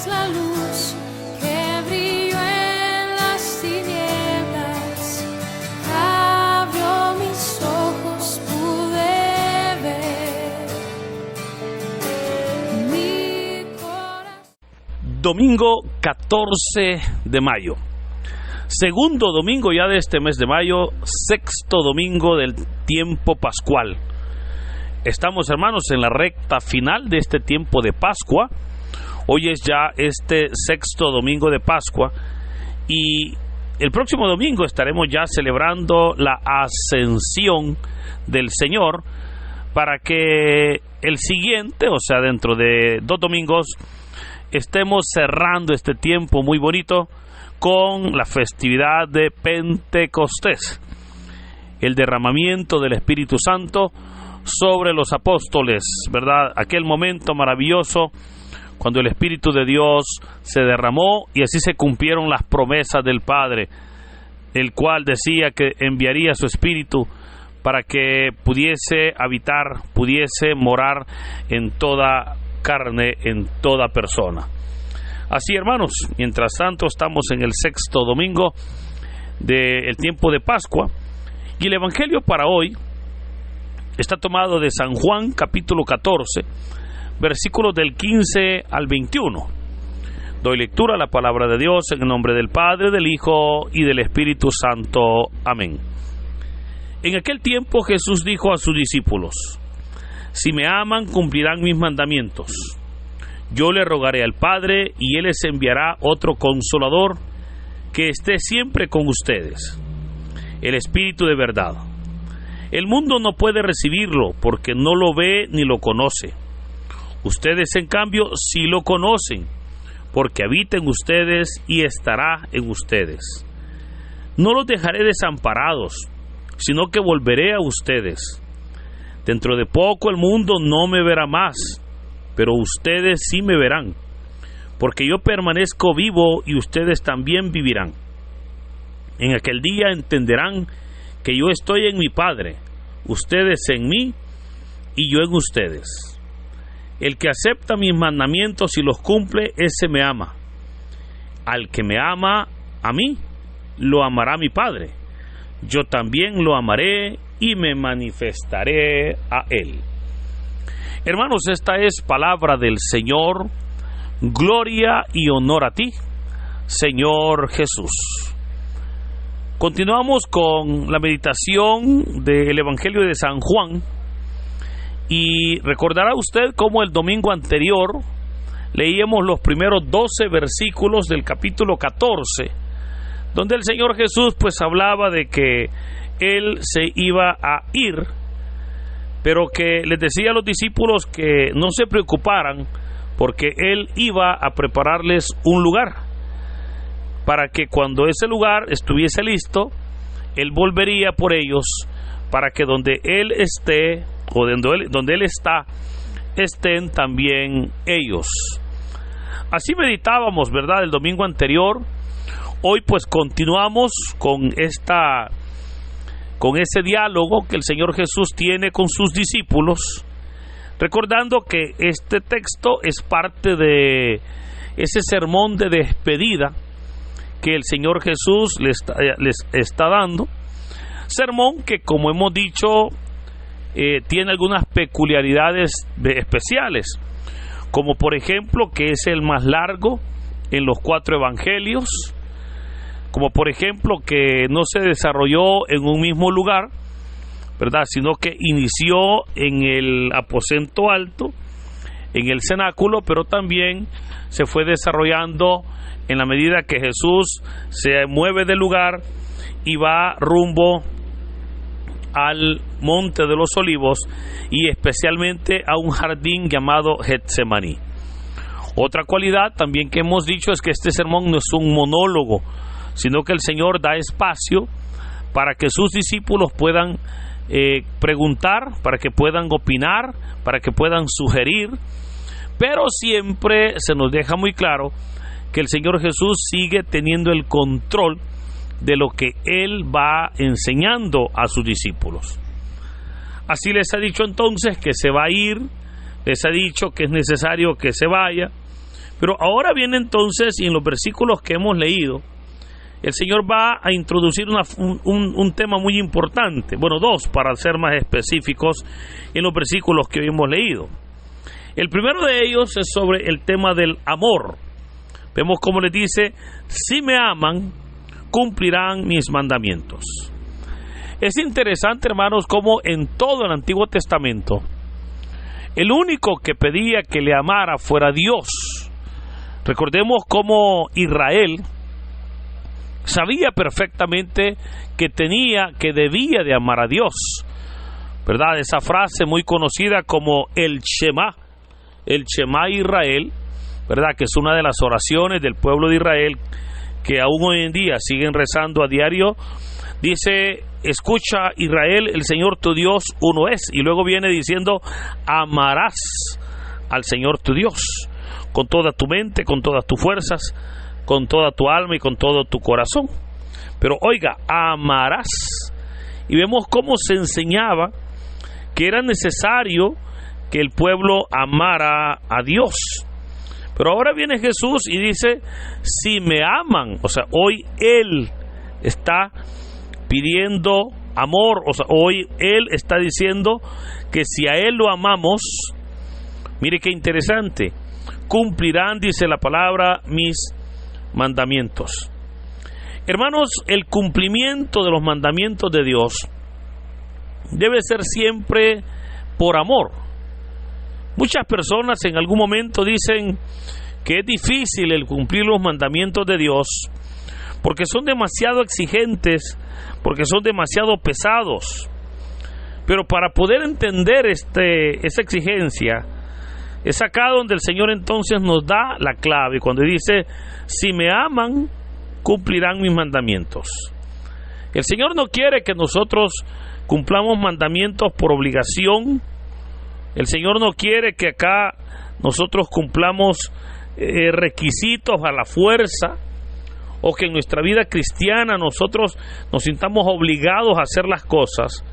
eres la luz que brilló en las tinieblas. Abrió mis ojos, pude ver mi corazón. Domingo 14 de mayo. Segundo domingo ya de este mes de mayo, sexto domingo del tiempo pascual. Estamos, hermanos, en la recta final de este tiempo de Pascua. Hoy es ya este sexto domingo de Pascua y el próximo domingo estaremos ya celebrando la ascensión del Señor, para que el siguiente, o sea, dentro de 2 domingos, estemos cerrando este tiempo muy bonito con la festividad de Pentecostés, el derramamiento del Espíritu Santo sobre los apóstoles, ¿verdad? Aquel momento maravilloso cuando el Espíritu de Dios se derramó y así se cumplieron las promesas del Padre, el cual decía que enviaría su Espíritu para que pudiese habitar, pudiese morar en toda carne, en toda persona. Así, hermanos, mientras tanto estamos en el sexto domingo del tiempo de Pascua y el Evangelio para hoy está tomado de San Juan capítulo 14, versículos del 15 al 21. Doy lectura a la palabra de Dios en el nombre del Padre, del Hijo y del Espíritu Santo. Amén. En aquel tiempo Jesús dijo a sus discípulos: si me aman, cumplirán mis mandamientos. Yo le rogaré al Padre y Él les enviará otro Consolador que esté siempre con ustedes, el Espíritu de verdad. El mundo no puede recibirlo porque no lo ve ni lo conoce. Ustedes, en cambio, sí lo conocen, porque habita en ustedes y estará en ustedes. No los dejaré desamparados, sino que volveré a ustedes. Dentro de poco el mundo no me verá más, pero ustedes sí me verán, porque yo permanezco vivo y ustedes también vivirán. En aquel día entenderán que yo estoy en mi Padre, ustedes en mí y yo en ustedes. El que acepta mis mandamientos y los cumple, ese me ama. Al que me ama a mí, lo amará mi Padre. Yo también lo amaré y me manifestaré a él. Hermanos, esta es palabra del Señor. Gloria y honor a ti, Señor Jesús. Continuamos con la meditación del Evangelio de San Juan. Y recordará usted cómo el domingo anterior leíamos los primeros 12 versículos del capítulo 14, donde el Señor Jesús pues hablaba de que Él se iba a ir, pero que les decía a los discípulos que no se preocuparan, porque Él iba a prepararles un lugar, para que cuando ese lugar estuviese listo, Él volvería por ellos, para que donde Él esté, o donde Él está, estén también ellos. Así meditábamos, ¿verdad?, el domingo anterior. Hoy pues continuamos con ese diálogo que el Señor Jesús tiene con sus discípulos, recordando que este texto es parte de ese sermón de despedida que el Señor Jesús les está dando. Sermón que, como hemos dicho, tiene algunas peculiaridades especiales, como por ejemplo que es el más largo en los 4 evangelios, como por ejemplo que no se desarrolló en un mismo lugar, ¿verdad?, sino que inició en el aposento alto, en el cenáculo, pero también se fue desarrollando en la medida que Jesús se mueve del lugar y va rumbo al monte de los olivos y especialmente a un jardín llamado Getsemaní. Otra cualidad también que hemos dicho es que este sermón no es un monólogo, sino que el Señor da espacio para que sus discípulos puedan preguntar, para que puedan opinar, para que puedan sugerir, pero siempre se nos deja muy claro que el Señor Jesús sigue teniendo el control de lo que Él va enseñando a sus discípulos. Así les ha dicho entonces que se va a ir, les ha dicho que es necesario que se vaya, Pero ahora viene entonces, y en los versículos que hemos leído, el Señor va a introducir un tema muy importante. Bueno, dos, para ser más específicos, en los versículos que hoy hemos leído. El primero de ellos es sobre el tema del amor. Vemos cómo les dice: si me aman, cumplirán mis mandamientos. Es interesante, hermanos, cómo en todo el Antiguo Testamento, el único que pedía que le amara fuera Dios. Recordemos cómo Israel sabía perfectamente que debía de amar a Dios, ¿verdad? Esa frase muy conocida como el Shema Israel, ¿verdad? Que es una de las oraciones del pueblo de Israel que aún hoy en día siguen rezando a diario. Dice: escucha, Israel, el Señor tu Dios uno es. Y luego viene diciendo: amarás al Señor tu Dios con toda tu mente, con todas tus fuerzas, con toda tu alma y con todo tu corazón. Pero oiga, amarás. Y vemos cómo se enseñaba que era necesario que el pueblo amara a Dios. Pero ahora viene Jesús y dice: si me aman. O sea, hoy Él está pidiendo amor. O sea, hoy Él está diciendo que si a Él lo amamos, mire qué interesante, cumplirán, dice la palabra, mis mandamientos. Hermanos, el cumplimiento de los mandamientos de Dios debe ser siempre por amor. Muchas personas en algún momento dicen que es difícil el cumplir los mandamientos de Dios porque son demasiado exigentes, porque son demasiado pesados. Pero para poder entender esa exigencia, es acá donde el Señor entonces nos da la clave, cuando dice: si me aman, cumplirán mis mandamientos. El Señor no quiere que nosotros cumplamos mandamientos por obligación. El Señor no quiere que acá nosotros cumplamos requisitos a la fuerza, o que en nuestra vida cristiana nosotros nos sintamos obligados a hacer las cosas.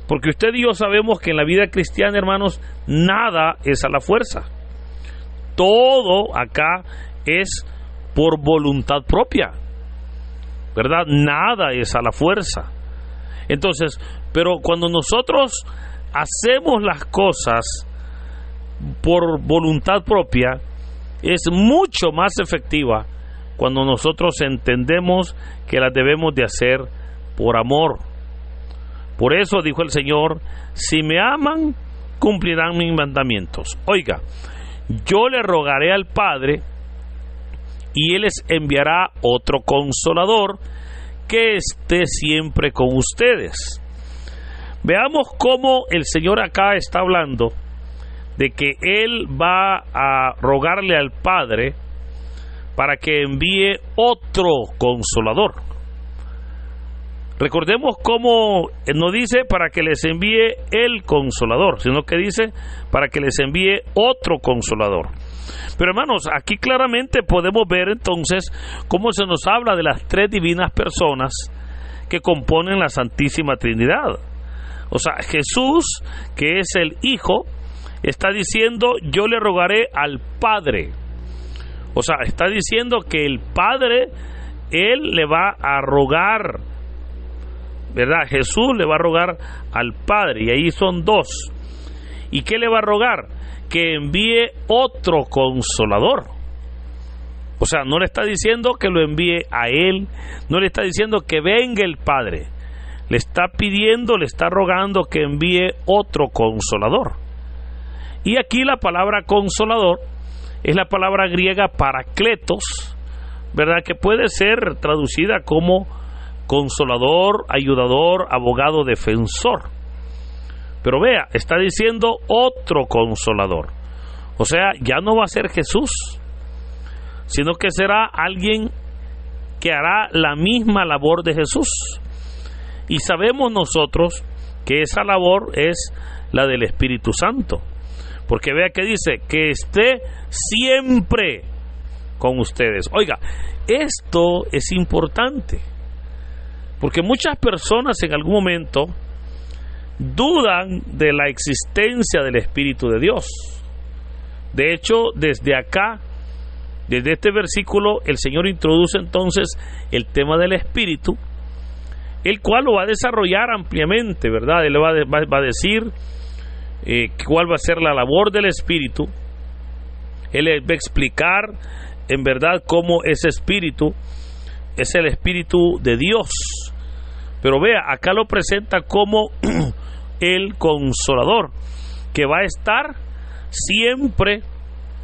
Porque usted y yo sabemos que en la vida cristiana, hermanos, nada es a la fuerza. Todo acá es por voluntad propia, ¿verdad? Nada es a la fuerza. Entonces, pero cuando nosotros hacemos las cosas por voluntad propia, es mucho más efectiva cuando nosotros entendemos que las debemos de hacer por amor. Por eso dijo el Señor: si me aman, cumplirán mis mandamientos. Oiga, yo le rogaré al Padre y Él les enviará otro Consolador que esté siempre con ustedes. Veamos cómo el Señor acá está hablando de que Él va a rogarle al Padre para que envíe otro Consolador. Recordemos cómo no dice para que les envíe el Consolador, sino que dice para que les envíe otro Consolador. Pero hermanos, aquí claramente podemos ver entonces cómo se nos habla de las tres divinas personas que componen la Santísima Trinidad. O sea, Jesús, que es el Hijo, está diciendo: yo le rogaré al Padre. O sea, está diciendo que el Padre, Él le va a rogar, ¿verdad? Jesús le va a rogar al Padre, y ahí son dos. ¿Y qué le va a rogar? Que envíe otro Consolador. O sea, no le está diciendo que lo envíe a Él, no le está diciendo que venga el Padre. Le está pidiendo, le está rogando que envíe otro Consolador. Y aquí la palabra Consolador es la palabra griega parakletos, ¿verdad? Que puede ser traducida como consolador, ayudador, abogado, defensor. Pero vea, está diciendo otro Consolador. O sea, ya no va a ser Jesús, sino que será alguien que hará la misma labor de Jesús. Y sabemos nosotros que esa labor es la del Espíritu Santo. Porque vea que dice: que esté siempre con ustedes. Oiga, esto es importante, porque muchas personas en algún momento dudan de la existencia del Espíritu de Dios. De hecho, desde acá Desde este versículo el Señor introduce entonces el tema del Espíritu, el cual lo va a desarrollar ampliamente, ¿verdad? Él va a decir cuál va a ser la labor del Espíritu. Él va a explicar en verdad cómo ese Espíritu es el Espíritu de Dios. Pero vea, acá lo presenta como el Consolador, que va a estar siempre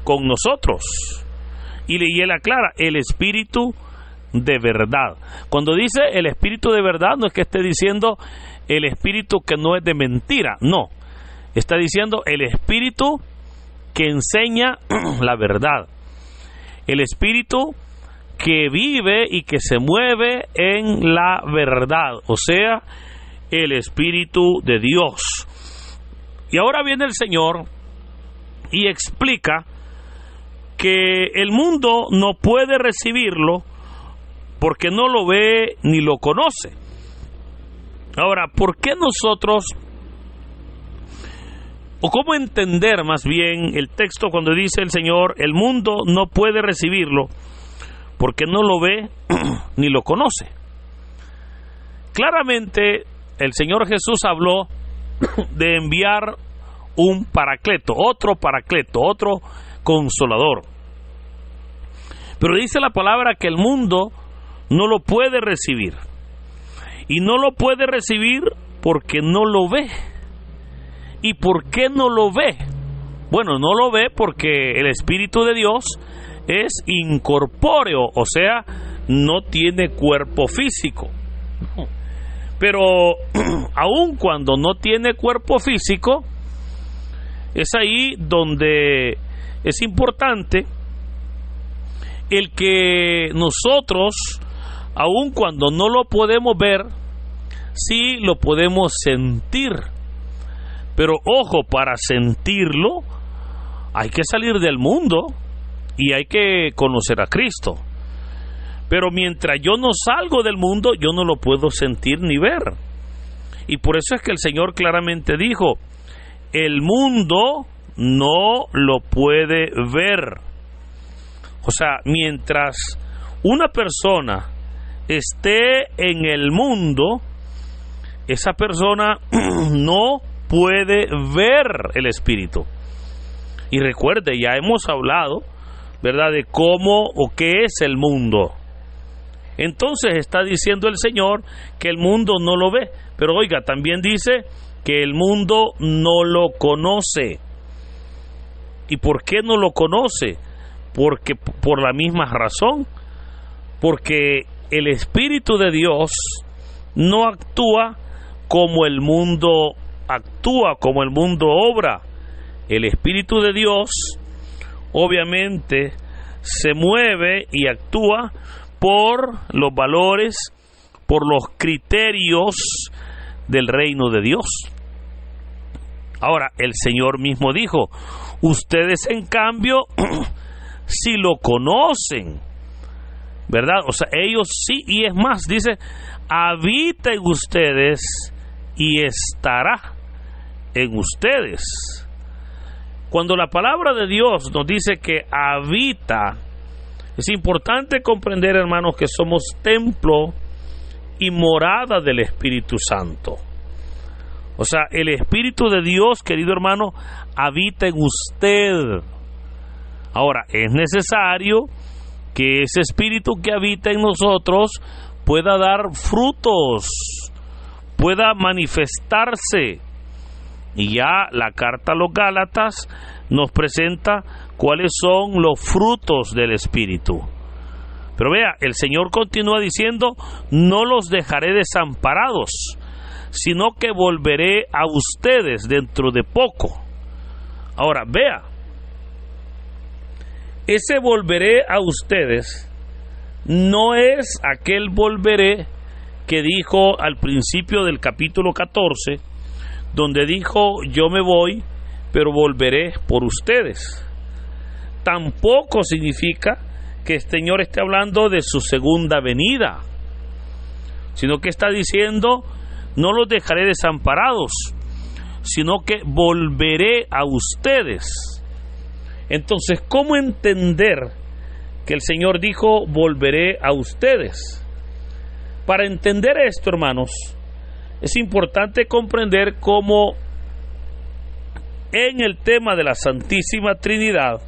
con nosotros. Y él aclara, el Espíritu de verdad. Cuando dice el Espíritu de verdad, no es que esté diciendo el Espíritu que no es de mentira, no. Está diciendo el Espíritu que enseña la verdad. El Espíritu que vive y que se mueve en la verdad, o sea, el Espíritu de Dios. Y ahora viene el Señor y explica que el mundo no puede recibirlo porque no lo ve ni lo conoce. Ahora, ¿por qué nosotros, o cómo entender más bien el texto cuando dice el Señor, el mundo no puede recibirlo porque no lo ve ni lo conoce? Claramente el Señor Jesús habló de enviar un paracleto, otro consolador. Pero dice la palabra que el mundo no lo puede recibir. Y no lo puede recibir porque no lo ve. ¿Y por qué no lo ve? Bueno, no lo ve porque el Espíritu de Dios es incorpóreo, o sea, no tiene cuerpo físico. Pero aun cuando no tiene cuerpo físico, es ahí donde es importante el que nosotros, aun cuando no lo podemos ver, sí lo podemos sentir. Pero ojo, para sentirlo hay que salir del mundo y hay que conocer a Cristo. Pero mientras yo no salgo del mundo, yo no lo puedo sentir ni ver. Y por eso es que el Señor claramente dijo, el mundo no lo puede ver. O sea, mientras una persona esté en el mundo, esa persona no puede ver el Espíritu. Y recuerde, ya hemos hablado, ¿verdad?, de cómo o qué es el mundo. Entonces está diciendo el Señor que el mundo no lo ve, pero oiga, también dice que el mundo no lo conoce. ¿Y por qué no lo conoce? Porque por la misma razón, porque el Espíritu de Dios no actúa como el mundo actúa, como el mundo obra. El Espíritu de Dios obviamente se mueve y actúa por los valores, por los criterios del reino de Dios. Ahora, el Señor mismo dijo, ustedes en cambio si lo conocen, ¿verdad? O sea, ellos sí, y es más, dice, habita en ustedes y estará en ustedes. Cuando la palabra de Dios nos dice que habita, es importante comprender, hermanos, que somos templo y morada del Espíritu Santo. O sea, el Espíritu de Dios, querido hermano, habita en usted. Ahora, es necesario que ese Espíritu que habita en nosotros pueda dar frutos, pueda manifestarse. Y ya la carta a los Gálatas nos presenta cuáles son los frutos del Espíritu. Pero vea, el Señor continúa diciendo, no los dejaré desamparados, sino que volveré a ustedes dentro de poco. Ahora, vea, ese volveré a ustedes no es aquel volveré que dijo al principio del capítulo 14, donde dijo, yo me voy, pero volveré por ustedes. Tampoco significa que el Señor esté hablando de su segunda venida, sino que está diciendo, no los dejaré desamparados, sino que volveré a ustedes. Entonces, ¿cómo entender que el Señor dijo, volveré a ustedes. Para entender esto, hermanos, es importante comprender cómo en el tema de la Santísima Trinidad,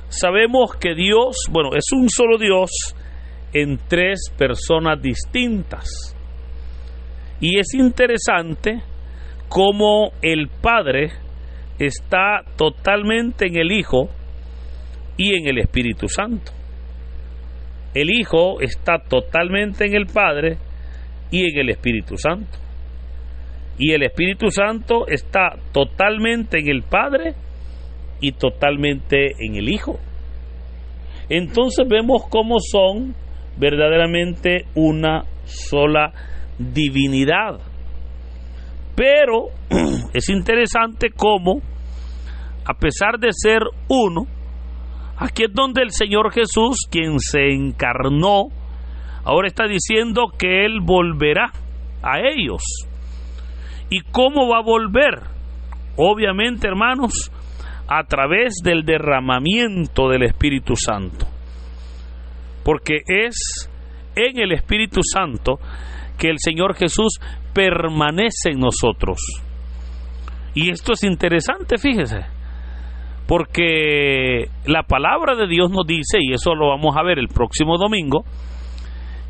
sabemos que Dios, es un solo Dios en tres personas distintas. Y es interesante cómo el Padre está totalmente en el Hijo y en el Espíritu Santo. El Hijo está totalmente en el Padre y en el Espíritu Santo. Y el Espíritu Santo está totalmente en el Padre y totalmente en el Hijo. Entonces vemos cómo son verdaderamente una sola divinidad. Pero es interesante cómo, a pesar de ser uno, aquí es donde el Señor Jesús, quien se encarnó, ahora está diciendo que Él volverá a ellos. ¿Y cómo va a volver? Obviamente, hermanos, a través del derramamiento del Espíritu Santo. Porque es en el Espíritu Santo que el Señor Jesús permanece en nosotros. Y esto es interesante, fíjese, porque la palabra de Dios nos dice, y eso lo vamos a ver el próximo domingo,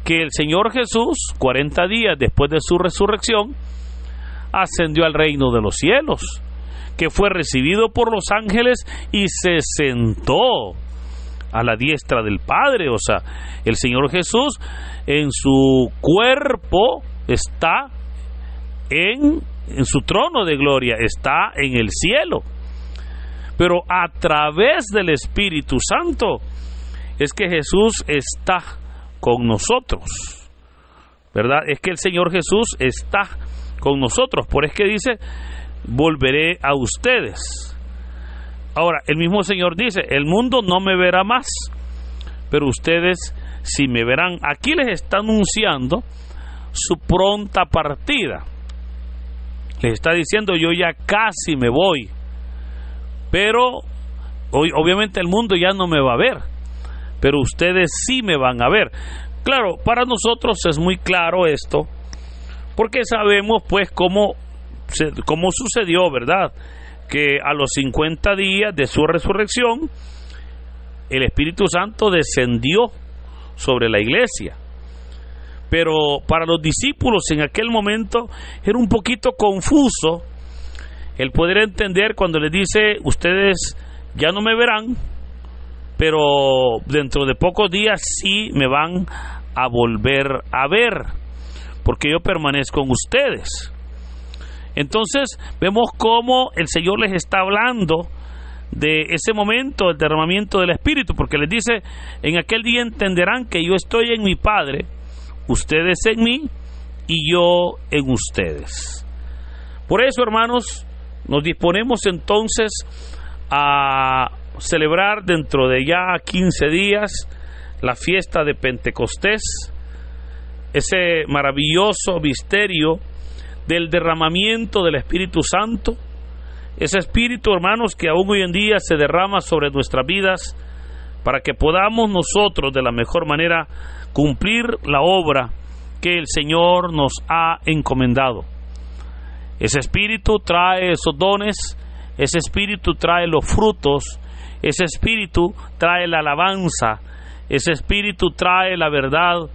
que el Señor Jesús, 40 días después de su resurrección, ascendió al reino de los cielos, que fue recibido por los ángeles y se sentó a la diestra del Padre. O sea, el Señor Jesús en su cuerpo está en su trono de gloria, está en el cielo. Pero a través del Espíritu Santo es que Jesús está con nosotros, ¿verdad? Es que el Señor Jesús está con nosotros. Por eso es que dice, volveré a ustedes. Ahora, el mismo Señor dice, el mundo no me verá más, pero ustedes sí me verán. Aquí les está anunciando su pronta partida. Les está diciendo, yo ya casi me voy, pero obviamente el mundo ya no me va a ver, pero ustedes sí me van a ver. Claro, para nosotros es muy claro esto, porque sabemos pues cómo sucedió, ¿verdad? Que a los 50 días de su resurrección, el Espíritu Santo descendió sobre la iglesia. Pero para los discípulos en aquel momento era un poquito confuso el poder entender cuando les dice, ustedes ya no me verán, pero dentro de pocos días sí me van a volver a ver, porque yo permanezco en ustedes. Entonces vemos cómo el Señor les está hablando de ese momento, el derramamiento del Espíritu, porque les dice, en aquel día entenderán que yo estoy en mi Padre, ustedes en mí y yo en ustedes. Por eso, hermanos, nos disponemos entonces a celebrar dentro de ya 15 días la fiesta de Pentecostés, ese maravilloso misterio del derramamiento del Espíritu Santo, ese Espíritu, hermanos, que aún hoy en día se derrama sobre nuestras vidas para que podamos nosotros de la mejor manera cumplir la obra que el Señor nos ha encomendado. Ese Espíritu trae esos dones, ese Espíritu trae los frutos, ese Espíritu trae la alabanza, ese Espíritu trae la verdad,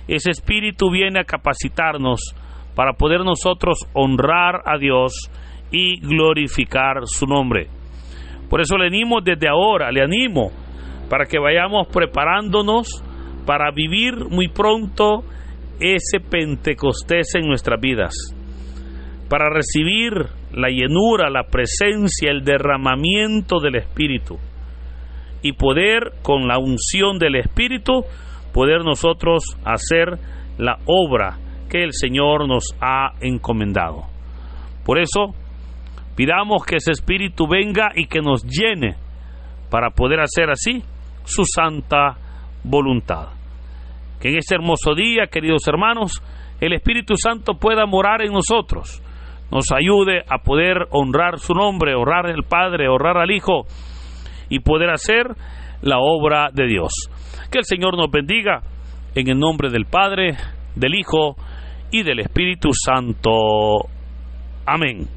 ese Espíritu viene a capacitarnos para poder nosotros honrar a Dios y glorificar su nombre. Por eso le animo desde ahora, para que vayamos preparándonos para vivir muy pronto ese Pentecostés en nuestras vidas, para recibir la llenura, la presencia, el derramamiento del Espíritu, y poder, con la unción del Espíritu, poder nosotros hacer la obra que el Señor nos ha encomendado. Por eso, pidamos que ese Espíritu venga y que nos llene para poder hacer así su santa voluntad. Que en este hermoso día, queridos hermanos, el Espíritu Santo pueda morar en nosotros, nos ayude a poder honrar su nombre, honrar al Padre, honrar al Hijo, y poder hacer la obra de Dios. Que el Señor nos bendiga en el nombre del Padre, del Hijo y del Espíritu Santo. Amén.